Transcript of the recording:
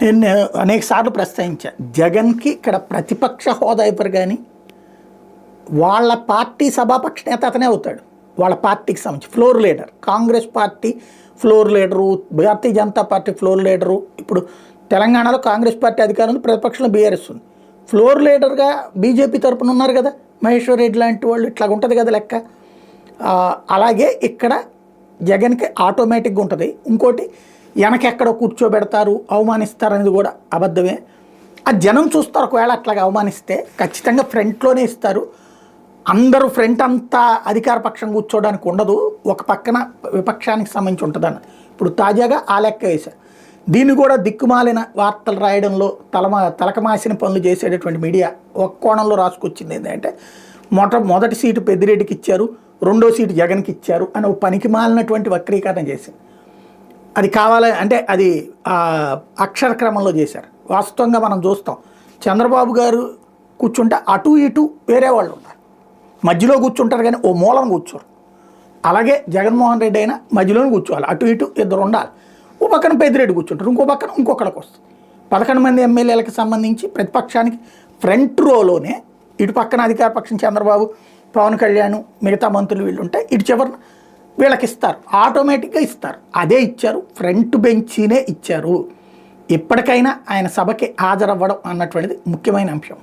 నేను అనేక సార్లు ప్రస్తావించా, జగన్కి ఇక్కడ ప్రతిపక్ష హోదా ఇవ్వరు కానీ వాళ్ళ పార్టీ సభాపక్ష నేత అతనే అవుతాడు. వాళ్ళ పార్టీకి సంబంధించి floor leader, Congress party floor leader, Bharatiya Janata party floor leader. ఇప్పుడు తెలంగాణలో కాంగ్రెస్ పార్టీ అధికారం ఉంది, ప్రతిపక్షంలో బీఆర్ఎస్ ఉంది. ఫ్లోర్ లీడర్గా బీజేపీ తరపున ఉన్నారు కదా మహేశ్వర్ రెడ్డి లాంటి వాళ్ళు. ఇట్లా ఉంటుంది కదా లెక్క. అలాగే ఇక్కడ జగన్కి ఆటోమేటిక్గా ఉంటుంది. ఇంకోటి, వెనకెక్కడో కూర్చోబెడతారు, అవమానిస్తారు అనేది కూడా అబద్ధమే. ఆ జనం చూస్తారు. ఒకవేళ అట్లాగా అవమానిస్తే ఖచ్చితంగా ఫ్రంట్లోనే ఇస్తారు. అందరూ ఫ్రంట్ అంతా అధికార పక్షం కూర్చోవడానికి ఉండదు, ఒక పక్కన విపక్షానికి సంబంధించి ఉంటుందని ఇప్పుడు తాజాగా ఆ లెక్క వేశారు. దీన్ని కూడా దిక్కుమాలిన వార్తలు రాయడంలో తలకమాసిన పనులు చేసేటటువంటి మీడియా ఒక కోణంలో రాసుకొచ్చింది ఏంటంటే, మొదటి సీటు పెద్దిరెడ్డికి ఇచ్చారు, రెండో సీటు జగన్కి ఇచ్చారు అని ఒక పనికి మాలినటువంటి వక్రీకరణ చేసింది. అది కావాలంటే అది అక్షర క్రమంలో చేశారు. వాస్తవంగా మనం చూస్తాం, చంద్రబాబు గారు కూర్చుంటే అటు ఇటు వేరే వాళ్ళు ఉన్నారు, మధ్యలో కూర్చుంటారు కానీ ఓ మూలం కూర్చోరు. అలాగే జగన్మోహన్ రెడ్డి అయినా మధ్యలోనే కూర్చోవాలి, అటు ఇటు ఇద్దరు ఉండాలి. ఓ పక్కన పెద్దిరెడ్డి కూర్చుంటారు, ఇంకో పక్కన ఇంకొకళ్ళకి వస్తుంది. 11 మంది ఎమ్మెల్యేలకు సంబంధించి ప్రతిపక్షానికి ఫ్రంట్ రోలోనే ఇటు పక్కన అధికార పక్షం చంద్రబాబు, పవన్ కళ్యాణ్, మిగతా మంత్రులు వీళ్ళు ఉంటే ఇటు చివరిన వీళ్ళకి ఇస్తారు, ఆటోమేటిక్గా ఇస్తారు. అదే ఇచ్చారు, ఫ్రంట్ బెంచీనే ఇచ్చారు. ఎప్పటికైనా ఆయన సభకి హాజరవ్వడం అన్నటువంటిది ముఖ్యమైన అంశం.